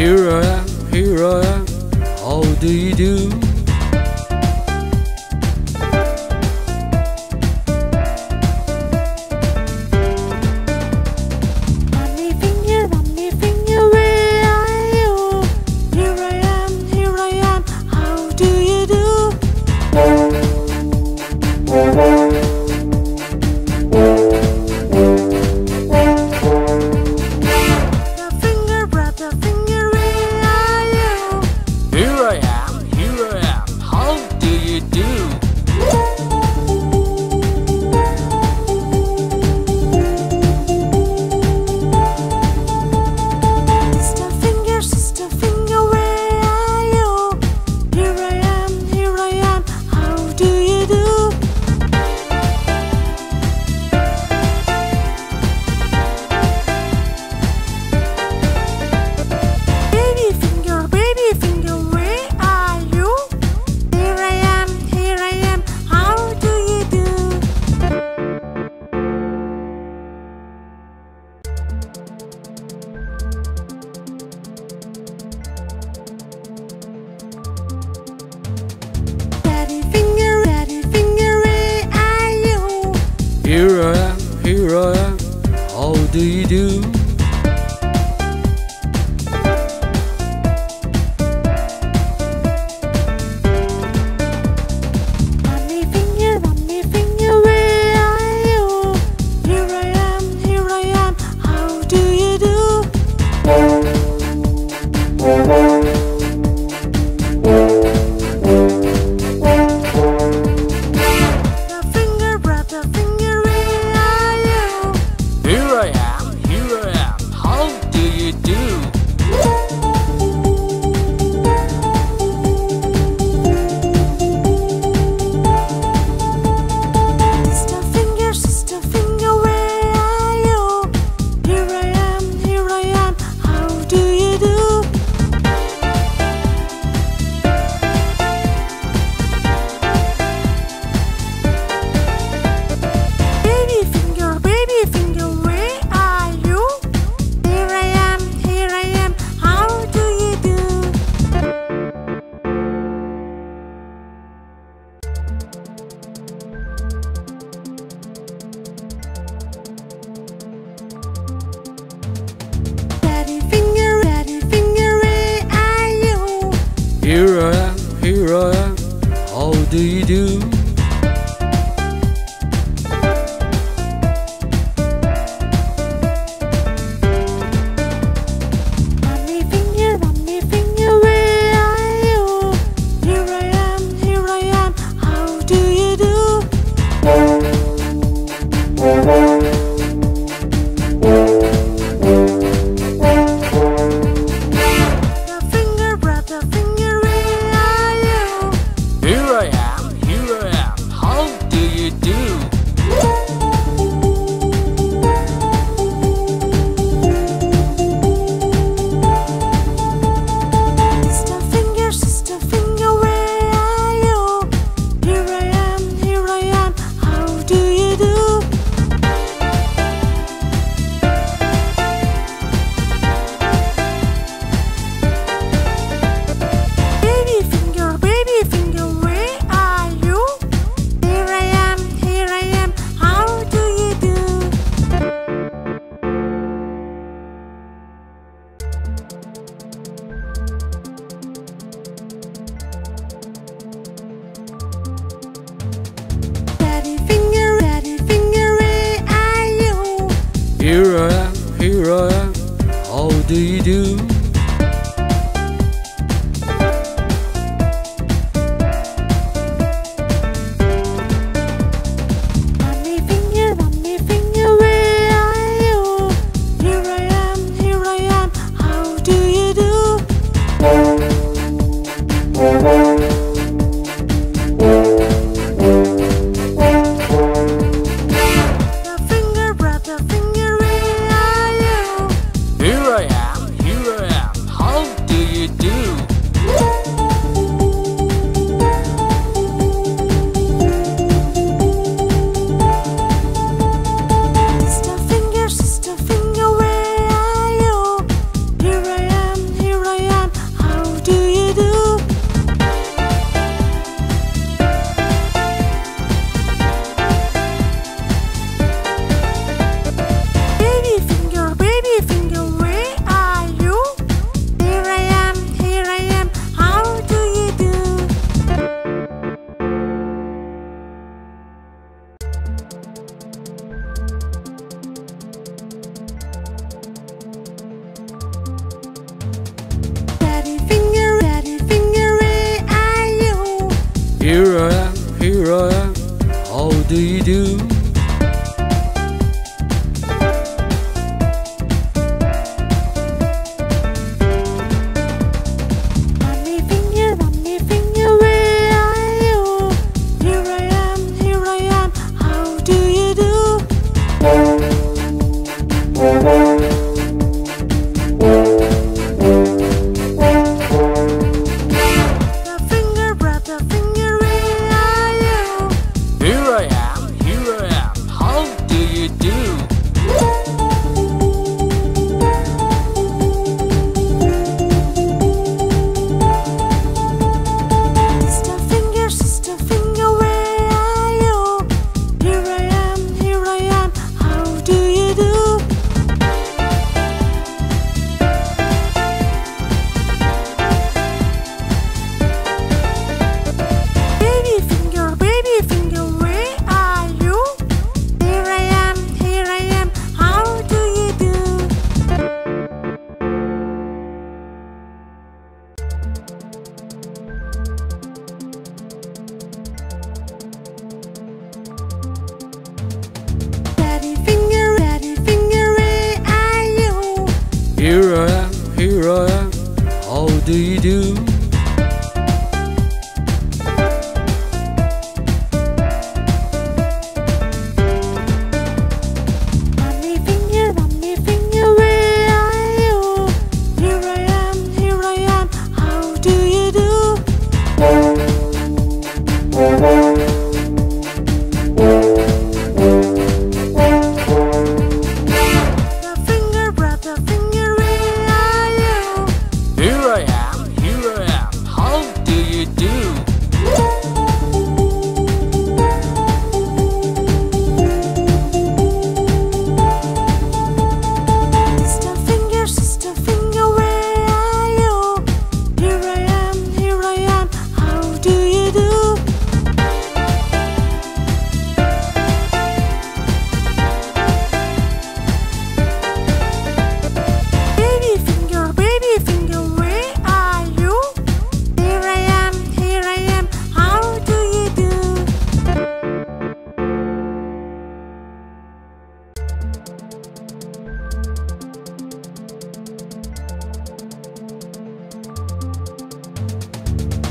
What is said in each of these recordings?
here I am, how do you do? Rummy finger, where are you? Here I am, how do you do? Brother finger, where are you? Here I am, how do you do? Sister finger, where are you? Here I am, how do you do? Baby finger, where are you? Here I am, how do you do? Daddy finger, where are you? Here I am, how do you do? Rummy finger, where are you? Here I am, how do you do? Brother finger, where are you? Here I am, how do you do? Sister finger, where are you? Here I am, how do you do? Baby finger, where are you? Here I am, how do you do? Daddy finger, where are you? Here I am, how do you do? Rummy finger, where are you? Here I am, how do you do? Brother finger, where are you? Here I am, how do you do? Sister finger, where are you? Here I am, how do you do? Baby finger, where are you? Here I am, how do you do? Daddy finger, where are you? Here I am, how do you do? Rummy finger, where are you? Here I am, how do you do? Brother finger, where are you? Here I am, how do you do? Sister finger, where are you? Here I here I am, how do you do? Mommy finger, where are you? Here I am, how do you do? The finger, brother finger, where are you? Here I am, how do you do? Sister finger, where are you? Here I am, how do you do? Baby finger, where are you? Here I am, how do you do? Daddy finger, where are you? Here I am, how do you do? Mommy finger, where are you? Here I am, how do you do? The finger, brother finger, where are you? Here I am, how do you do? Sister finger, where are you? Here I am, how do you do? Baby finger, where are you? Here I am, how do you do?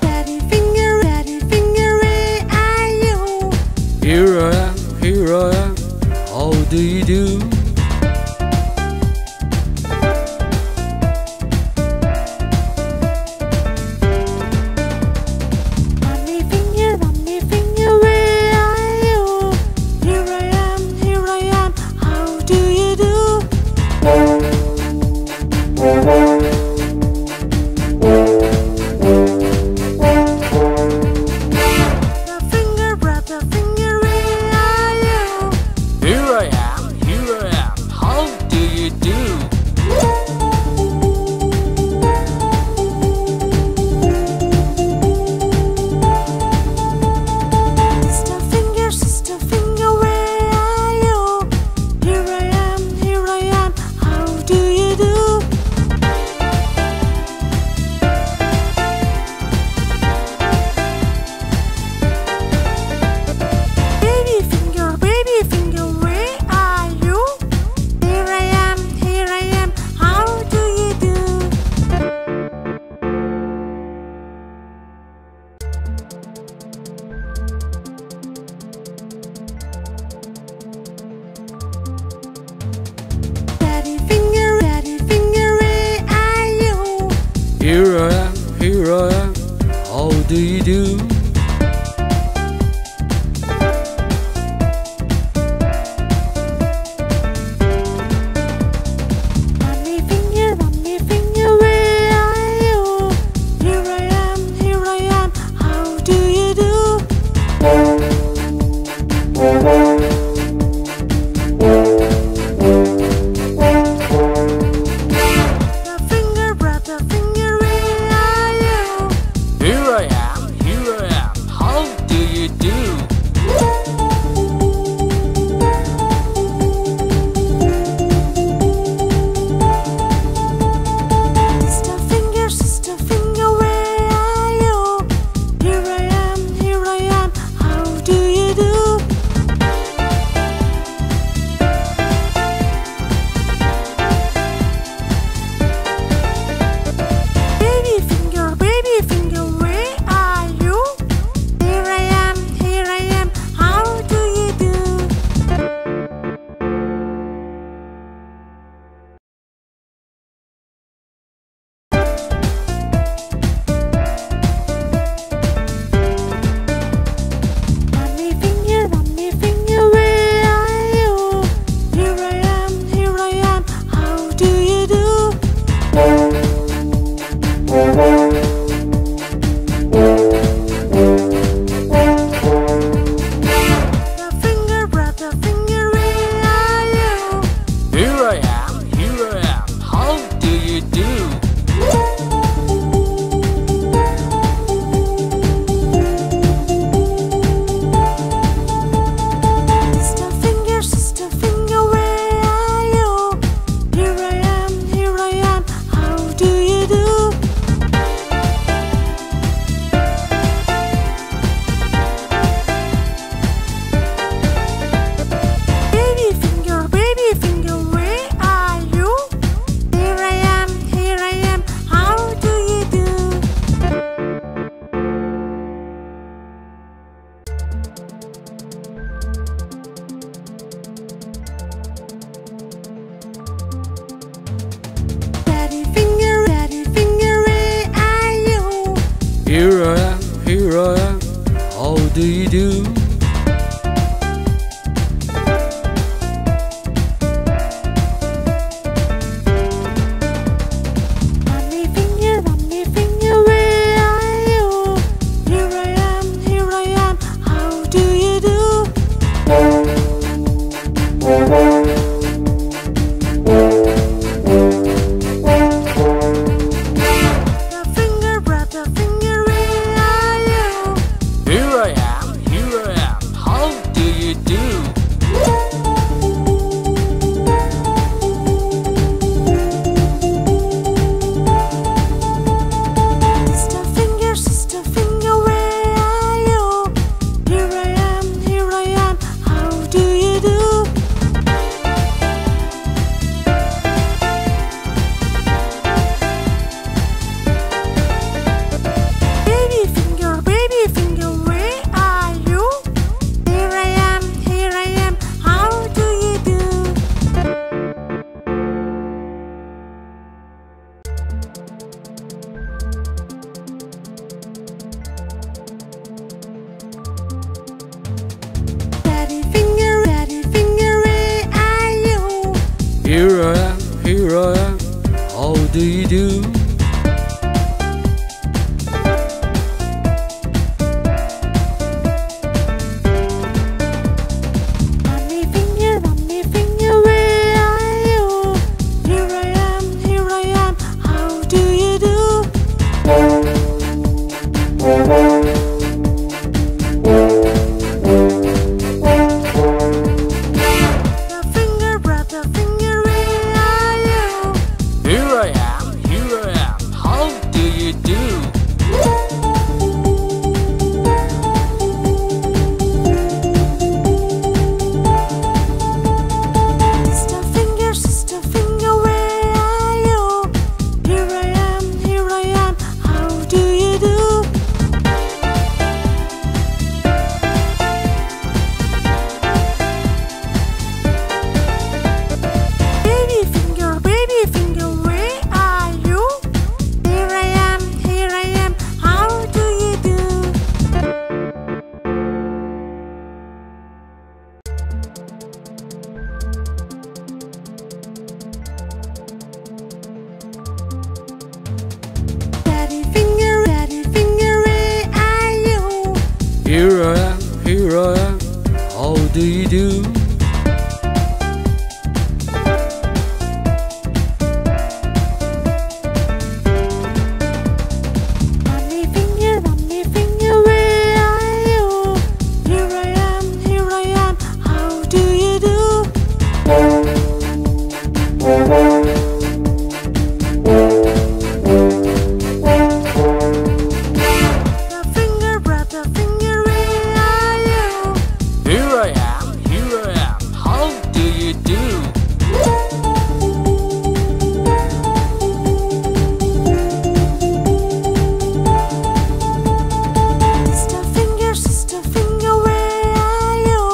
Daddy finger, where are you? Here I am, how do you do? Mommy finger, where are you? Here I am, how do you do? The finger, brother finger, where are you? Here I am, how do you do? Sister finger, where are you? Here I am, how do you do? Baby finger, where are you? Here I am, how do you do? Daddy finger, where are you? Here I am, how do you do? Mommy finger, where are you? Here I am, how do you do? The finger, brother finger, where are you? Here I am, here I am. How do you do? Mommy finger, where are you? Here I am, how do you do? Brother finger, where are you? Here I am, how do you do? Sister finger, where are you? Here I am, how do you do? Baby finger, where are you? Here I am, how do you do? Daddy finger, where are you? Here I am, how do you do? Mommy finger, where are you? Here I am, how do you do? Brother finger, where are you? Here I am, how do you do? Sister finger, where are you? Here I am, how do you do? Baby finger, where are you? Here I am, how do you do? Daddy finger, where are you? Here I am, how do you do? Mommy finger, where are you? Here I am, how do you do? Brother finger, where are you? Here I am, how do you do? Sister finger, where are you?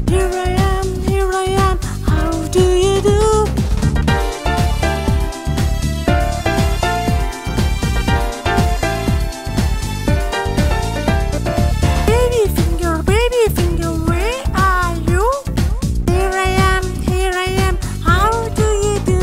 Here I am, how do you do? Baby finger, where are you? Here I am, how do you do?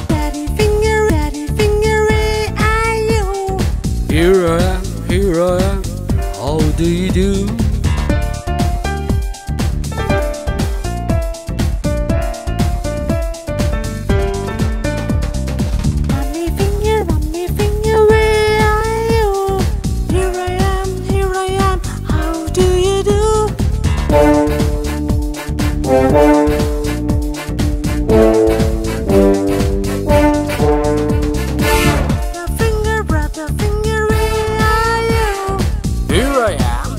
Daddy finger, where are you? Here I am, how do you do? Mommy finger, where are you? Here I am, how do you do? Brother finger, where are you? Here I am,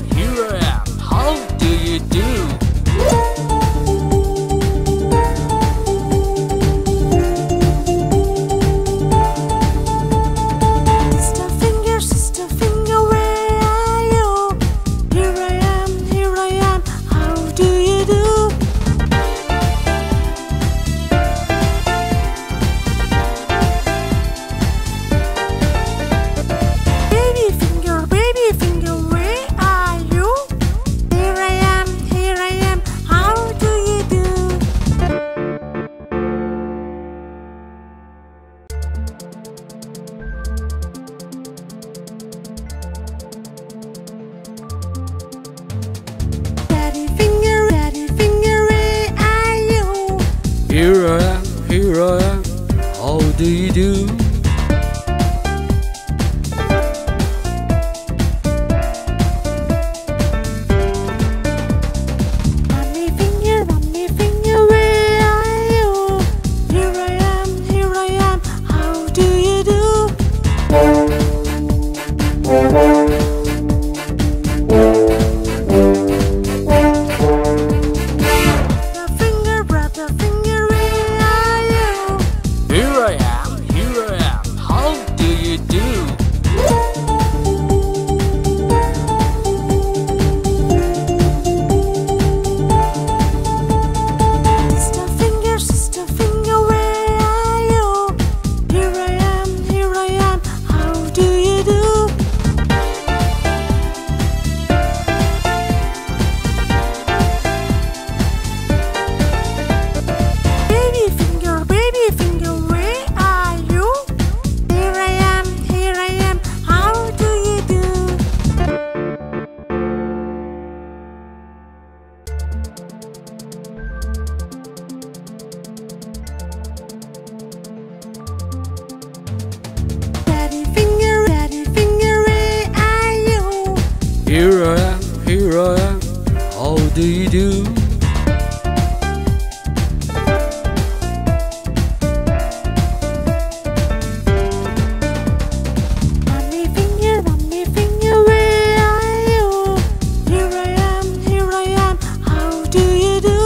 Here I am, here I am. How do you do? Rummy finger, where are you? Here I am, how do you do?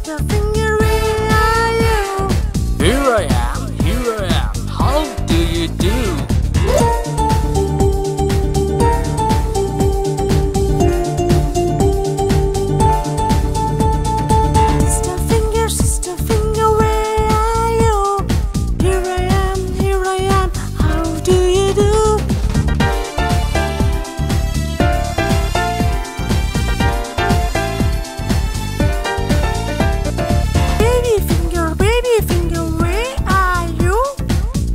The finger, where are you? Here I am, how do you do? Sister finger, where are you? Here I am, how do you do? Baby finger, where are you?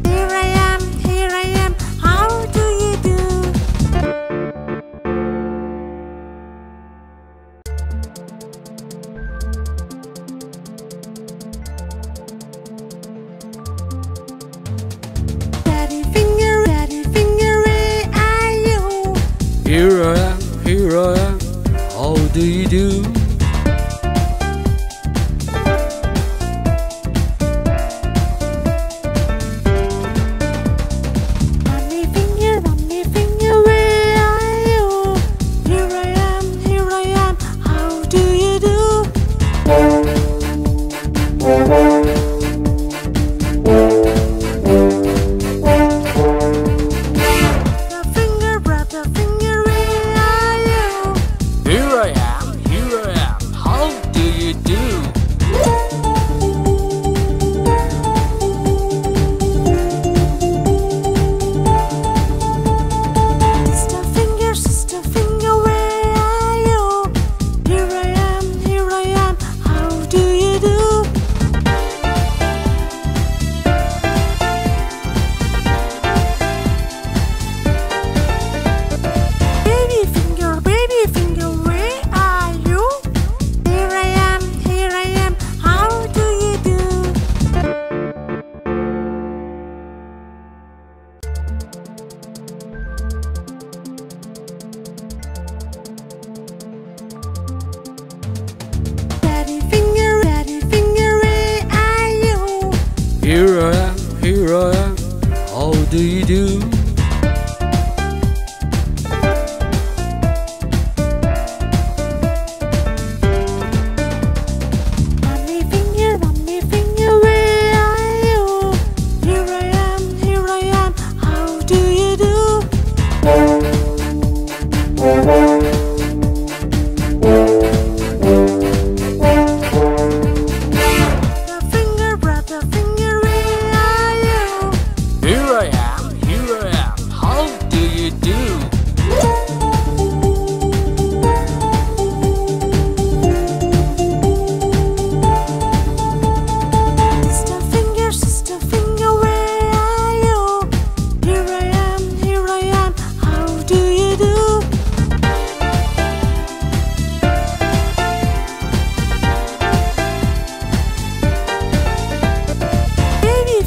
Here I am, how do you do? Daddy finger, where are you? Here I am, how do you do? Rummy finger, where are you? Here I am, how do you do? The finger, where are you? Here I am, how do you do? Sister finger, where are you? Here I am, how do you do? Baby finger, where are you? Here I am, how do you do? Daddy finger, where are you? Here I am, how do you do? Rummy finger, where are you? Here I am, how do you do? The finger, where are you? Here I am, how do you do? Sister finger, where are you? Here I am, how do you do? Baby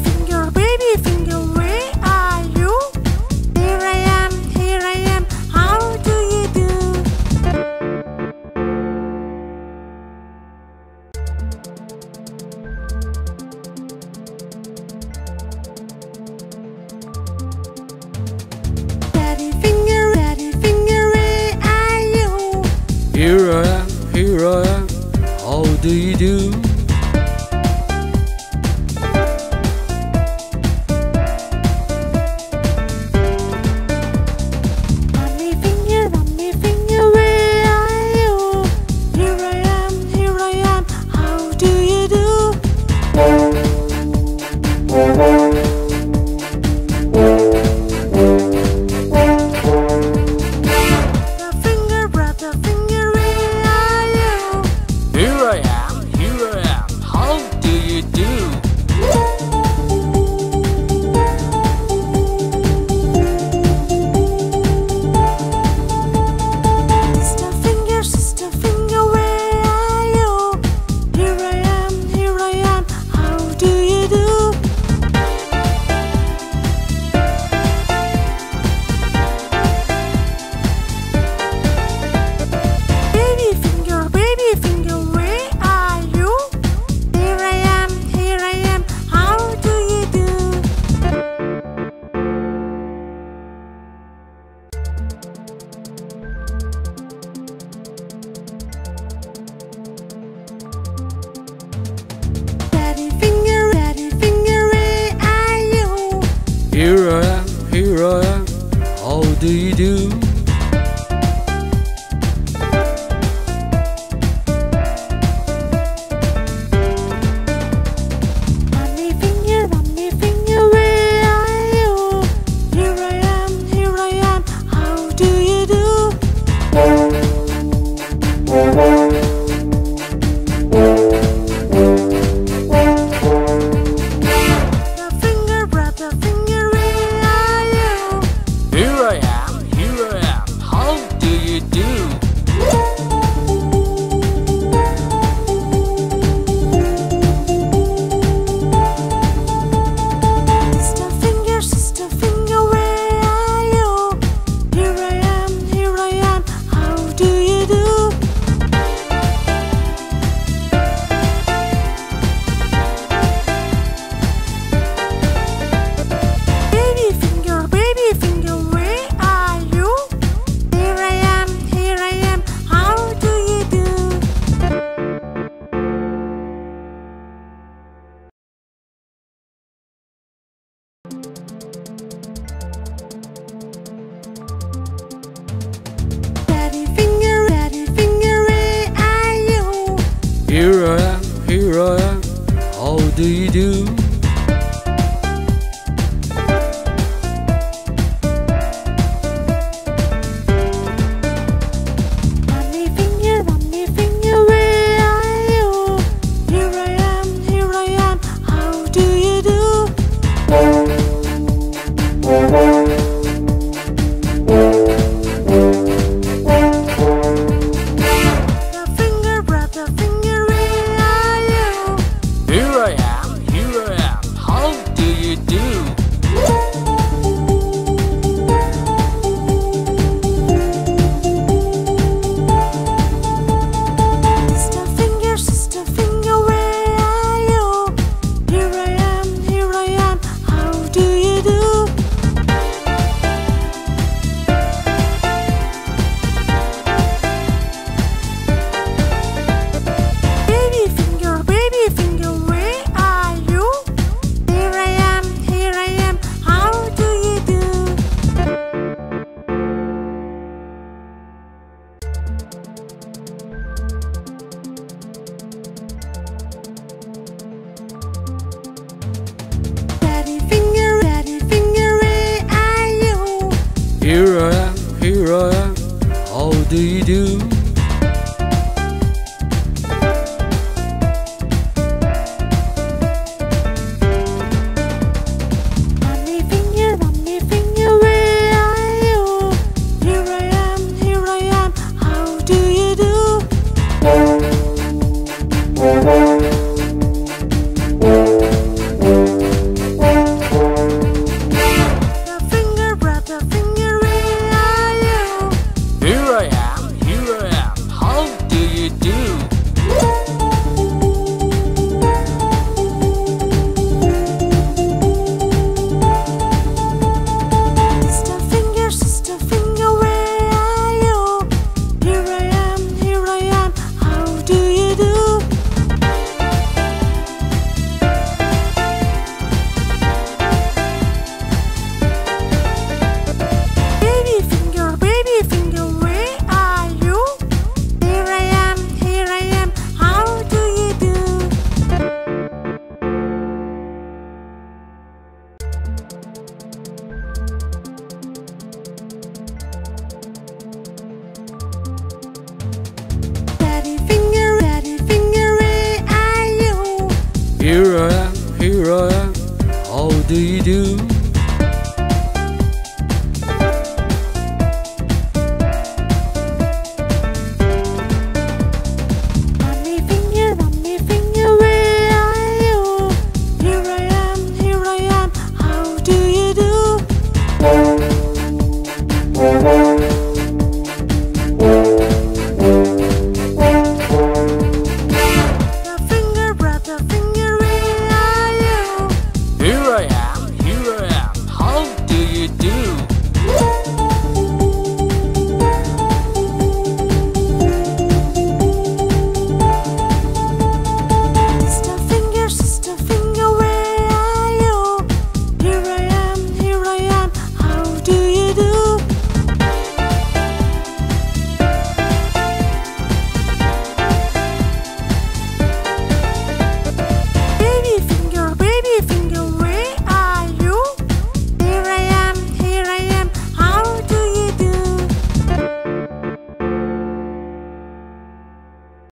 finger, where are you? Here I am, how do you do? Daddy finger, where are you? Here I am, how do you do? Rummy finger, where are you? Here I am, how do you do? The finger, where are you? Here I am, Here I am, here I am, how do you do? Mommy finger, where are you? Here I am, how do you do? Brother finger, where are you? Here I am, how do you do? Sister finger, where are you? Here I am, how do you do? Baby finger, where are you? Here I am, how do you do? Daddy finger, where are you? Here I am, how do you do? Mommy finger, where are you? Here I am, how do you do? Brother finger, where are you? Here I am, how do you do? Sister finger, where are you? Here I am, how do you do? Baby finger, where are you? Here I am, how do you do? Daddy finger, where are you? Here I am, how do you do? Mommy finger, where are you? Here I am, how do you do? Brother finger, where are you? Here I am, how do you do? Sister finger, where are you? Here I am, how do you do? Baby finger, where are you? Here I am, how do you do? Daddy finger, where are you? Here I am, how do you do?